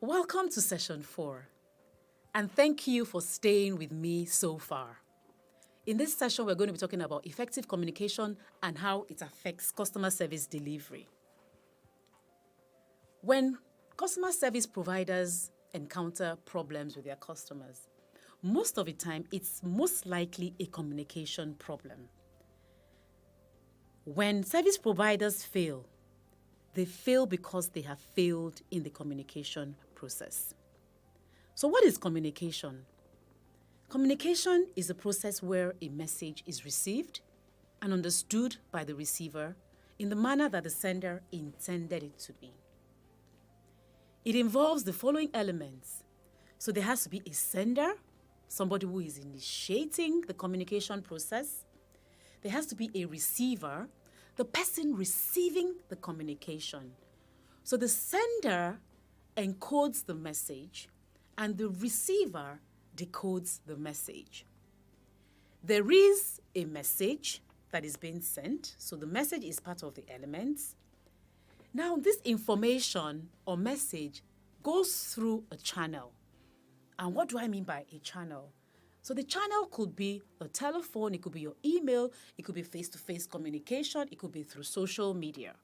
Welcome to session 4, and thank you for staying with me so far. In this session, we're going to be talking about effective communication and how it affects customer service delivery. When customer service providers encounter problems with their customers, most of the time, it's most likely a communication problem. When service providers fail, they fail because they have failed in the communication process. So what is communication? Communication is a process where a message is received and understood by the receiver in the manner that the sender intended it to be. It involves the following elements. So there has to be a sender, somebody who is initiating the communication process. There has to be a receiver, the person receiving the communication. So the sender encodes the message and the receiver decodes the message. There is a message that is being sent, so the message is part of the elements. Now, this information or message goes through a channel. And what do I mean by a channel? So the channel could be a telephone, it could be your email, it could be face-to-face communication, it could be through social media.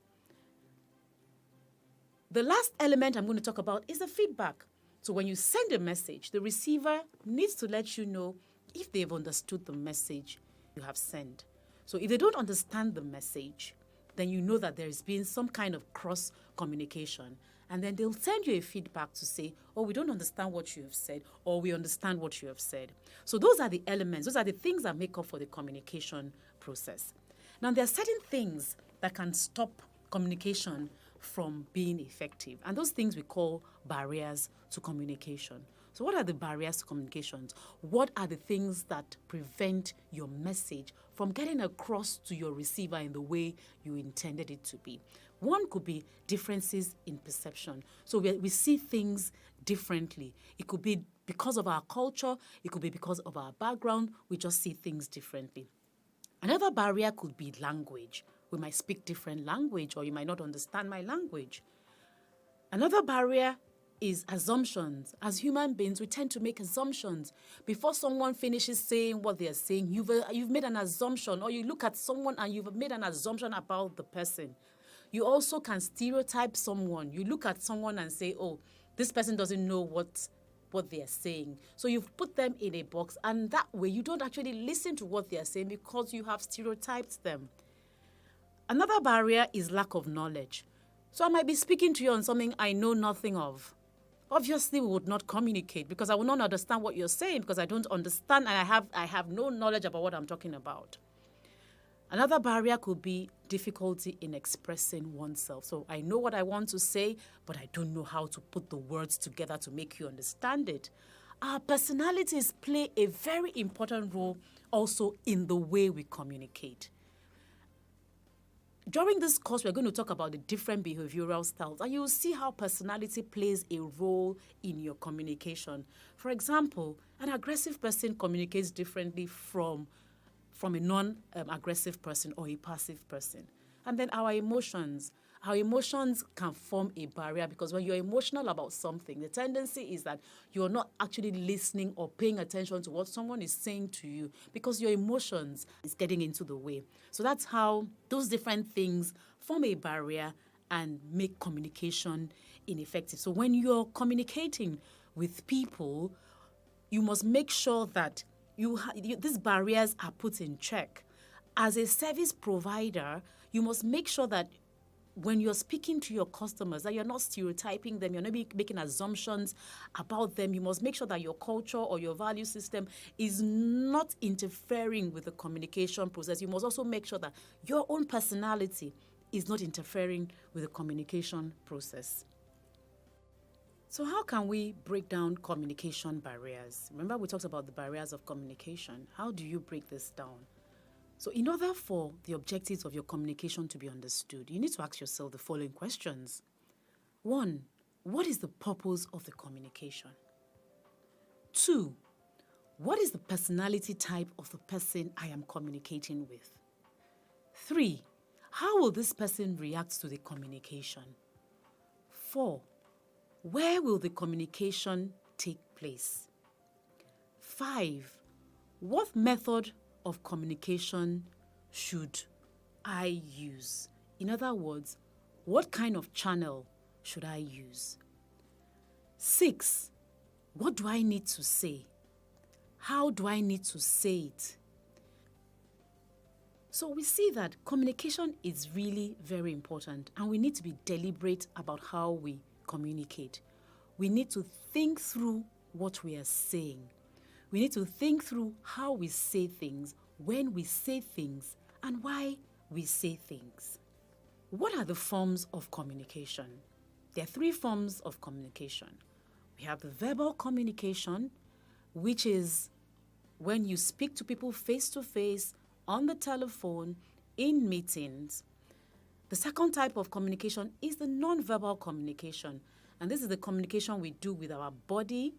The last element I'm going to talk about is the feedback. So when you send a message, the receiver needs to let you know if they've understood the message you have sent. So if they don't understand the message, then you know that there has been some kind of cross communication. And then they'll send you a feedback to say, oh, we don't understand what you have said, or we understand what you have said. So those are the elements, those are the things that make up for the communication process. Now, there are certain things that can stop communication from being effective. And those things we call barriers to communication. So what are the barriers to communication? What are the things that prevent your message from getting across to your receiver in the way you intended it to be? One could be differences in perception. So we see things differently. It could be because of our culture. It could be because of our background. We just see things differently. Another barrier could be language. We might speak different language, or you might not understand my language. Another barrier is assumptions. As human beings, we tend to make assumptions. Before someone finishes saying what they are saying, you've made an assumption, or you look at someone and you've made an assumption about the person. You also can stereotype someone. You look at someone and say, oh, this person doesn't know what they are saying. So you've put them in a box, and that way you don't actually listen to what they are saying because you have stereotyped them. Another barrier is lack of knowledge. So I might be speaking to you on something I know nothing of. Obviously, we would not communicate because I will not understand what you're saying because I don't understand and I have no knowledge about what I'm talking about. Another barrier could be difficulty in expressing oneself. So I know what I want to say, but I don't know how to put the words together to make you understand it. Our personalities play a very important role also in the way we communicate. During this course, we're going to talk about the different behavioral styles, and you'll see how personality plays a role in your communication. For example, an aggressive person communicates differently from a non-aggressive person or a passive person. And then our emotions can form a barrier because when you're emotional about something, the tendency is that you're not actually listening or paying attention to what someone is saying to you because your emotions is getting into the way. So that's how those different things form a barrier and make communication ineffective. So when you're communicating with people, you must make sure that these barriers are put in check. As a service provider, you must make sure that when you're speaking to your customers, that you're not stereotyping them, you're not making assumptions about them. You must make sure that your culture or your value system is not interfering with the communication process. You must also make sure that your own personality is not interfering with the communication process. So how can we break down communication barriers? Remember, we talked about the barriers of communication. How do you break this down? So in order for the objectives of your communication to be understood, you need to ask yourself the following questions. 1, what is the purpose of the communication? 2, what is the personality type of the person I am communicating with? 3, how will this person react to the communication? 4, Where will the communication take place? 5, what method of communication should I use? In other words, what kind of channel should I use? 6, what do I need to say? How do I need to say it? So we see that communication is really very important, and we need to be deliberate about how we communicate. We need to think through what we are saying. We need to think through how we say things, when we say things, and why we say things. What are the forms of communication? There are 3 forms of communication. We have the verbal communication, which is when you speak to people face to face, on the telephone, in meetings. The second type of communication is the non-verbal communication. And this is the communication we do with our body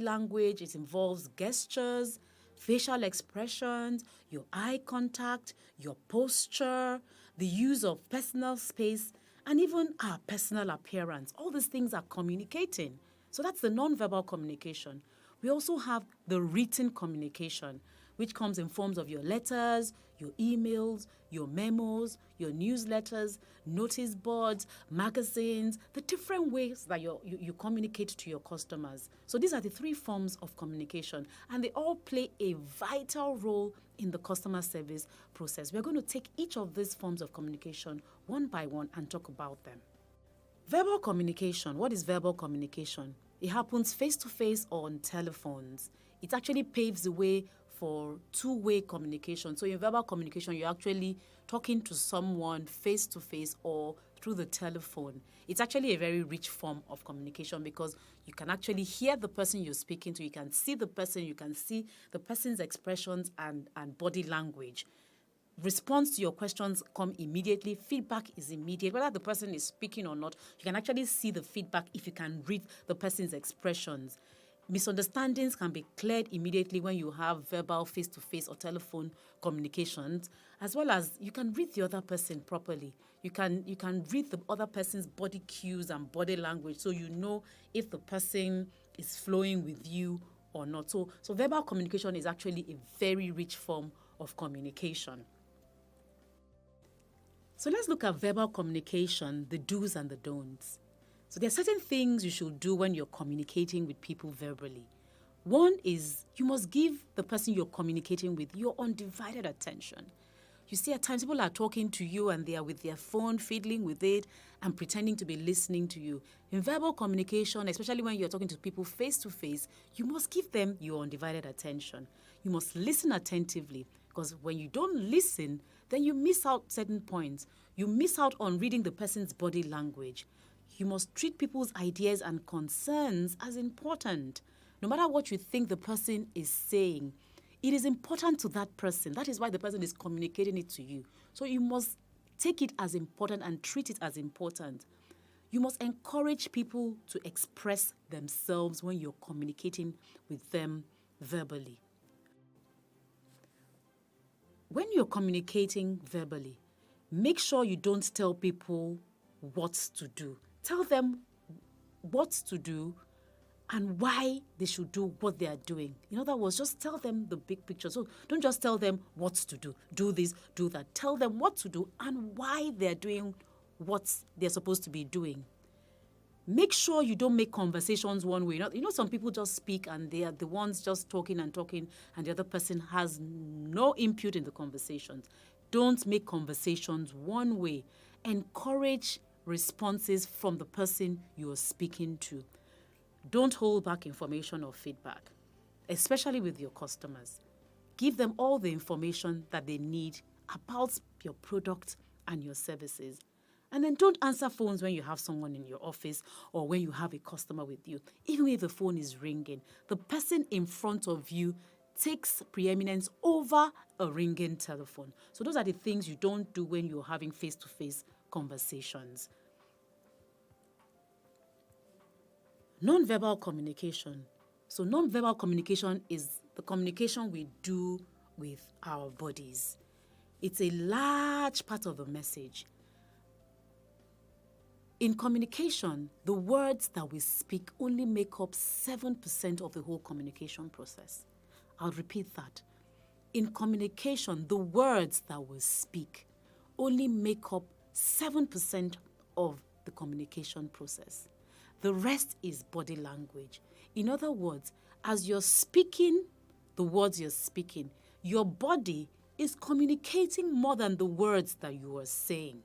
language. It involves gestures, facial expressions, your eye contact, your posture, the use of personal space, and even our personal appearance. All these things are communicating. So that's the non-verbal communication. We also have the written communication, which comes in forms of your letters, your emails, your memos, your newsletters, notice boards, magazines, the different ways that you communicate to your customers. So these are the 3 forms of communication, and they all play a vital role in the customer service process. We're going to take each of these forms of communication one by one and talk about them. Verbal communication. What is verbal communication? It happens face-to-face or on telephones. It actually paves the way for two-way communication. So in verbal communication, you're actually talking to someone face-to-face or through the telephone. It's actually a very rich form of communication because you can actually hear the person you're speaking to, you can see the person, you can see the person's expressions and body language. Response to your questions come immediately. Feedback is immediate. Whether the person is speaking or not, you can actually see the feedback if you can read the person's expressions. Misunderstandings can be cleared immediately when you have verbal face-to-face or telephone communications, as well as you can read the other person properly. You can read the other person's body cues and body language, so you know if the person is flowing with you or not. So verbal communication is actually a very rich form of communication. So let's look at verbal communication, the do's and the don'ts. So there are certain things you should do when you're communicating with people verbally. One is you must give the person you're communicating with your undivided attention. You see, at times people are talking to you and they are with their phone, fiddling with it and pretending to be listening to you. In verbal communication, especially when you're talking to people face to face, you must give them your undivided attention. You must listen attentively, because when you don't listen, then you miss out certain points. You miss out on reading the person's body language. You must treat people's ideas and concerns as important. No matter what you think the person is saying, it is important to that person. That is why the person is communicating it to you. So you must take it as important and treat it as important. You must encourage people to express themselves when you're communicating with them verbally. When you're communicating verbally, make sure you don't tell people what to do. Tell them what to do and why they should do what they are doing. In other words, just tell them the big picture. So don't just tell them what to do. Do this, do that. Tell them what to do and why they're doing what they're supposed to be doing. Make sure you don't make conversations one way. You know, some people just speak and they are the ones just talking and the other person has no input in the conversations. Don't make conversations one way. Encourage responses from the person you are speaking to. Don't hold back information or feedback, especially with your customers. Give them all the information that they need about your product and your services. And then don't answer phones when you have someone in your office or when you have a customer with you. Even if the phone is ringing, the person in front of you takes preeminence over a ringing telephone. So those are the things you don't do when you're having face-to-face conversations. Non-verbal communication. So non-verbal communication is the communication we do with our bodies. It's a large part of the message. In communication, the words that we speak only make up 7% of the whole communication process. I'll repeat that. In communication, the words that we speak only make up 7% of the communication process. The rest is body language. In other words, as you're speaking the words you're speaking, your body is communicating more than the words that you are saying.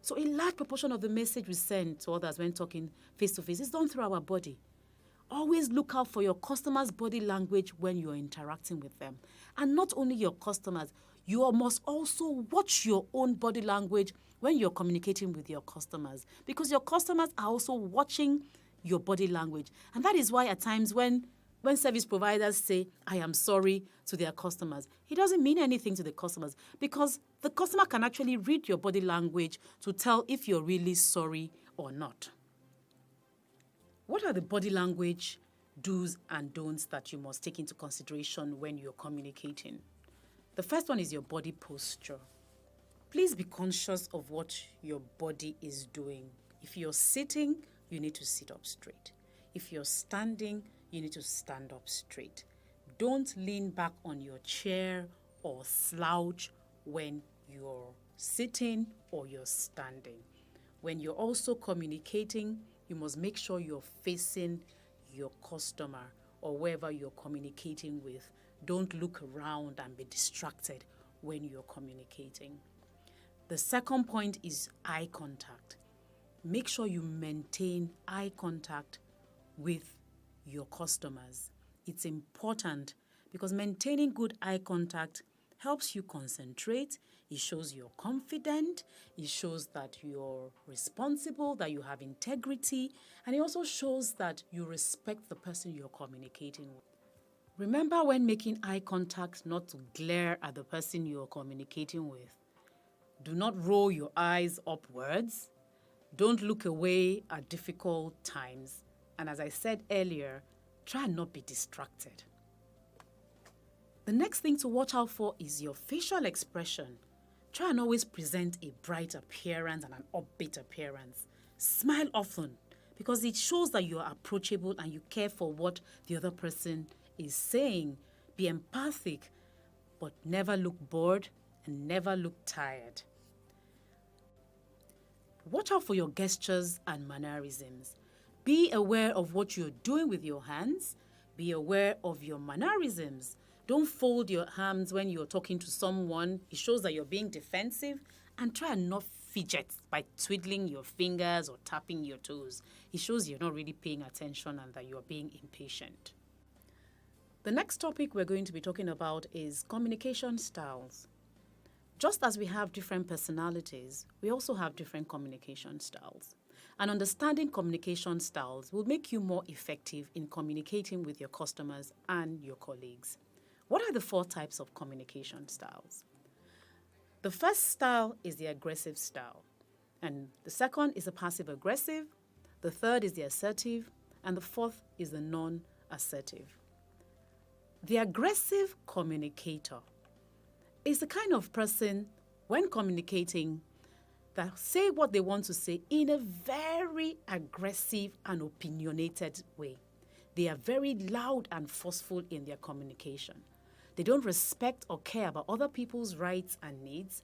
So a large proportion of the message we send to others when talking face-to-face is done through our body. Always look out for your customers' body language when you're interacting with them. And not only your customers, you must also watch your own body language when you're communicating with your customers, because your customers are also watching your body language. And that is why at times when service providers say, I am sorry to their customers, it doesn't mean anything to the customers, because the customer can actually read your body language to tell if you're really sorry or not. What are the body language do's and don'ts that you must take into consideration when you're communicating? The first one is your body posture. Please be conscious of what your body is doing. If you're sitting, you need to sit up straight. If you're standing, you need to stand up straight. Don't lean back on your chair or slouch when you're sitting or you're standing. When you're also communicating, you must make sure you're facing your customer or whoever you're communicating with. Don't look around and be distracted when you're communicating. The second point is eye contact. Make sure you maintain eye contact with your customers. It's important because maintaining good eye contact helps you concentrate. It shows you're confident. It shows that you're responsible, that you have integrity, and it also shows that you respect the person you're communicating with. Remember when making eye contact not to glare at the person you're communicating with. Do not roll your eyes upwards. Don't look away at difficult times. And as I said earlier, try and not be distracted. The next thing to watch out for is your facial expression. Try and always present a bright appearance and an upbeat appearance. Smile often because it shows that you are approachable and you care for what the other person is saying. Be empathic, but never look bored and never look tired. Watch out for your gestures and mannerisms. Be aware of what you're doing with your hands. Be aware of your mannerisms. Don't fold your hands when you're talking to someone. It shows that you're being defensive. And try and not fidget by twiddling your fingers or tapping your toes. It shows you're not really paying attention and that you're being impatient. The next topic we're going to be talking about is communication styles. Just as we have different personalities, we also have different communication styles. And understanding communication styles will make you more effective in communicating with your customers and your colleagues. What are the 4 types of communication styles? The first style is the aggressive style. And the second is the passive-aggressive. The third is the assertive. And the fourth is the non-assertive. The aggressive communicator is the kind of person, when communicating, that say what they want to say in a very aggressive and opinionated way. They are very loud and forceful in their communication. They don't respect or care about other people's rights and needs.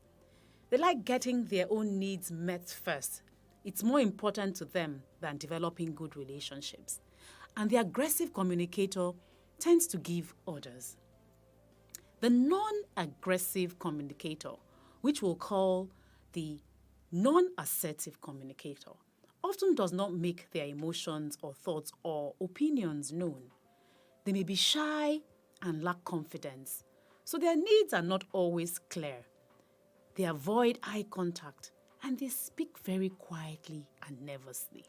They like getting their own needs met first. It's more important to them than developing good relationships. And the aggressive communicator tends to give orders. The non-aggressive communicator, which we'll call the non-assertive communicator, often does not make their emotions or thoughts or opinions known. They may be shy and lack confidence, so their needs are not always clear. They avoid eye contact and they speak very quietly and nervously.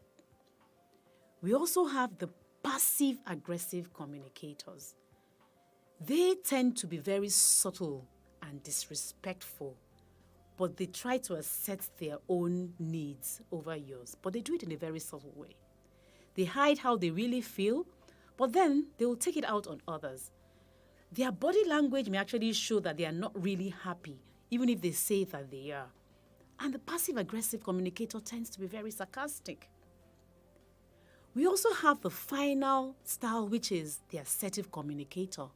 We also have the passive-aggressive communicators. They tend to be very subtle and disrespectful, but they try to assert their own needs over yours, but they do it in a very subtle way. They hide how they really feel, but then they will take it out on others. Their body language may actually show that they are not really happy, even if they say that they are. And the passive-aggressive communicator tends to be very sarcastic. We also have the final style, which is the assertive communicator.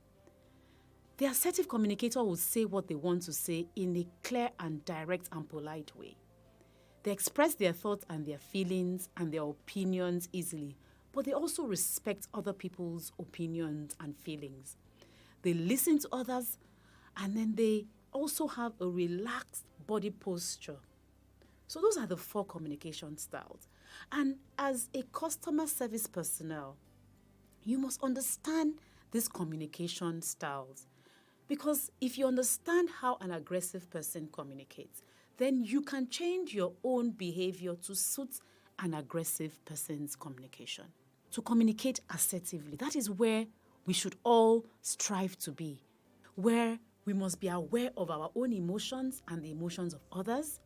The assertive communicator will say what they want to say in a clear and direct and polite way. They express their thoughts and their feelings and their opinions easily, but they also respect other people's opinions and feelings. They listen to others, and then they also have a relaxed body posture. So those are the 4 communication styles. And as a customer service personnel, you must understand these communication styles. Because if you understand how an aggressive person communicates, then you can change your own behavior to suit an aggressive person's communication. To communicate assertively, that is where we should all strive to be, where we must be aware of our own emotions and the emotions of others.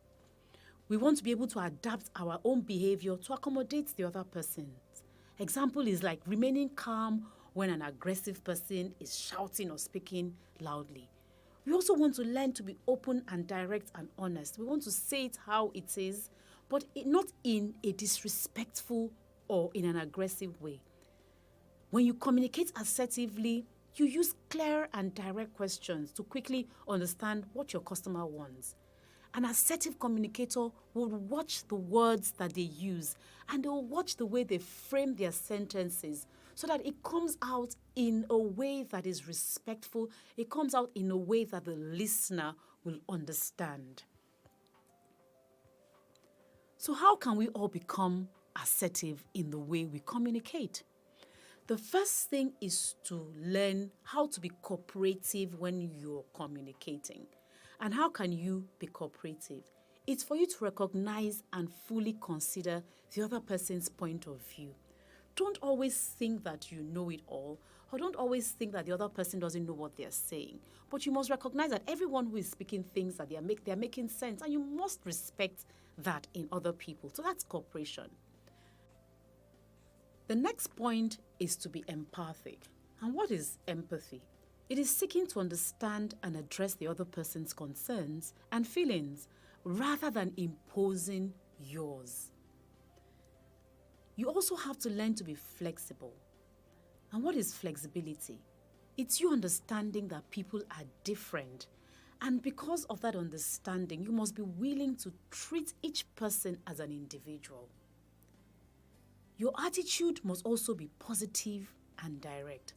We want to be able to adapt our own behavior to accommodate the other person. Example is like remaining calm when an aggressive person is shouting or speaking loudly. We also want to learn to be open and direct and honest. We want to say it how it is, but not in a disrespectful or in an aggressive way. When you communicate assertively, you use clear and direct questions to quickly understand what your customer wants. An assertive communicator will watch the words that they use, and they will watch the way they frame their sentences so that it comes out in a way that is respectful. It comes out in a way that the listener will understand. So how can we all become assertive in the way we communicate? The first thing is to learn how to be cooperative when you're communicating. And how can you be cooperative? It's for you to recognize and fully consider the other person's point of view. Don't always think that you know it all, or don't always think that the other person doesn't know what they're saying. But you must recognize that everyone who is speaking thinks that they're making sense, and you must respect that in other people. So that's cooperation. The next point is to be empathic. And what is empathy? It is seeking to understand and address the other person's concerns and feelings rather than imposing yours. You also have to learn to be flexible. And what is flexibility? It's you understanding that people are different. And because of that understanding, you must be willing to treat each person as an individual. Your attitude must also be positive and direct.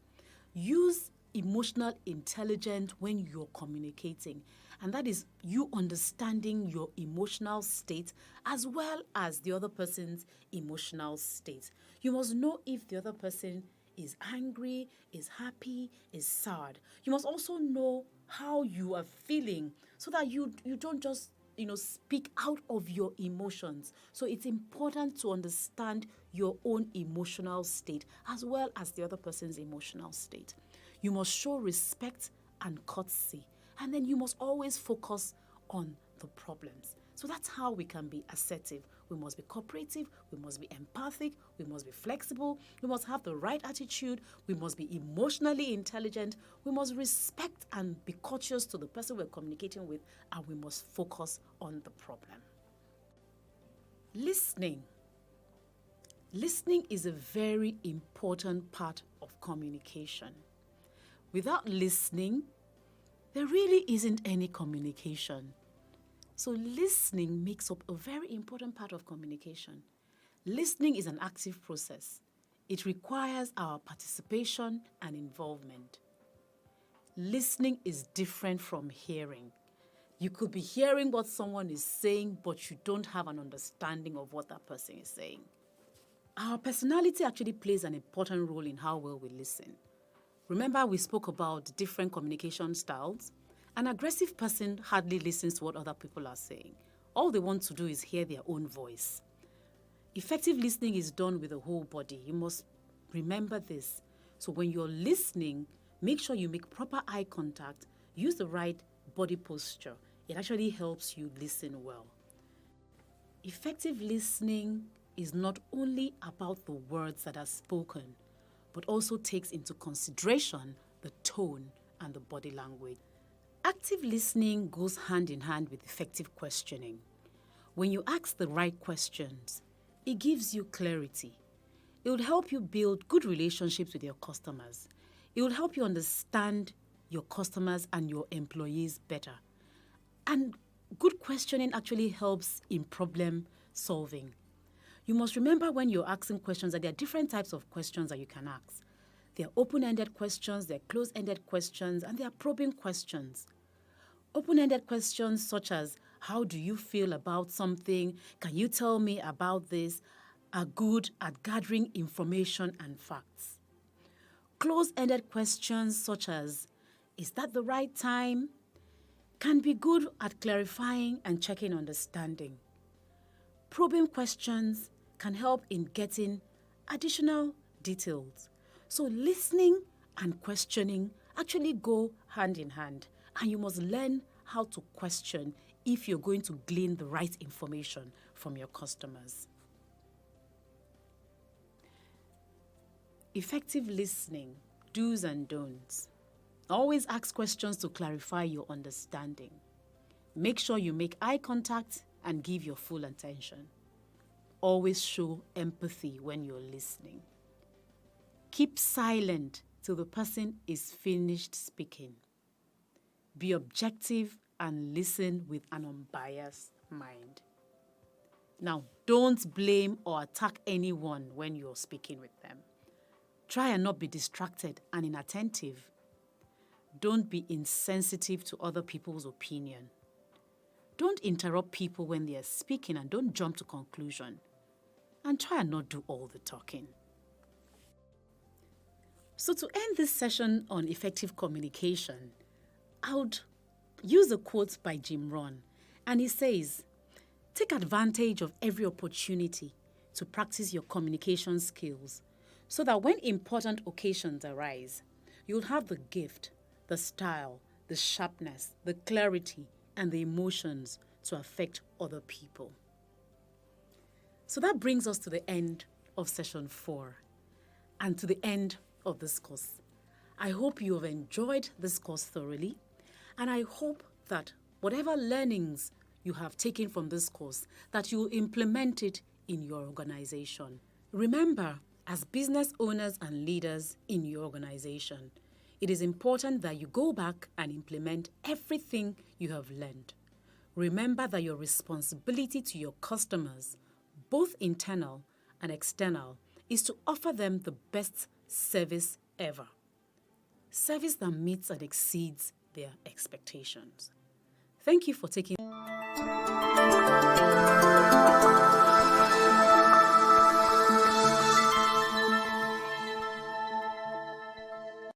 Use emotional intelligence when you're communicating, and that is you understanding your emotional state as well as the other person's emotional state. You must know if the other person is angry, is happy, is sad. You must also know how you are feeling so that you don't just speak out of your emotions. So it's important to understand your own emotional state as well as the other person's emotional state. You must show respect and courtesy, and then you must always focus on the problems. So that's how we can be assertive. We must be cooperative, we must be empathic, we must be flexible, we must have the right attitude, we must be emotionally intelligent, we must respect and be courteous to the person we're communicating with, and we must focus on the problem. Listening. Listening is a very important part of communication. Without listening, there really isn't any communication. So listening makes up a very important part of communication. Listening is an active process. It requires our participation and involvement. Listening is different from hearing. You could be hearing what someone is saying, but you don't have an understanding of what that person is saying. Our personality actually plays an important role in how well we listen. Remember, we spoke about different communication styles. An aggressive person hardly listens to what other people are saying. All they want to do is hear their own voice. Effective listening is done with the whole body. You must remember this. So when you're listening, make sure you make proper eye contact, use the right body posture. It actually helps you listen well. Effective listening is not only about the words that are spoken, but also takes into consideration the tone and the body language. Active listening goes hand in hand with effective questioning. When you ask the right questions, it gives you clarity. It will help you build good relationships with your customers. It will help you understand your customers and your employees better. And good questioning actually helps in problem solving. You must remember when you're asking questions that there are different types of questions that you can ask. There are open-ended questions, there are closed-ended questions, and there are probing questions. Open-ended questions such as, how do you feel about something? Can you tell me about this? Are good at gathering information and facts. Closed-ended questions such as, is that the right time? Can be good at clarifying and checking understanding. Probing questions can help in getting additional details. So listening and questioning actually go hand in hand, and you must learn how to question if you're going to glean the right information from your customers. Effective listening, do's and don'ts. Always ask questions to clarify your understanding. Make sure you make eye contact and give your full attention. Always show empathy when you're listening. Keep silent till the person is finished speaking. Be objective and listen with an unbiased mind. Now, don't blame or attack anyone when you're speaking with them. Try and not be distracted and inattentive. Don't be insensitive to other people's opinion. Don't interrupt people when they are speaking, and don't jump to conclusion. And try and not do all the talking. So to end this session on effective communication, I would use a quote by Jim Rohn, and he says, take advantage of every opportunity to practice your communication skills so that when important occasions arise, you'll have the gift, the style, the sharpness, the clarity, and the emotions to affect other people. So that brings us to the end of session 4 and to the end of this course. I hope you have enjoyed this course thoroughly, and I hope that whatever learnings you have taken from this course, that you will implement it in your organization. Remember, as business owners and leaders in your organization, it is important that you go back and implement everything you have learned. Remember that your responsibility to your customers, both internal and external, is to offer them the best service ever. Service that meets and exceeds their expectations. Thank you for taking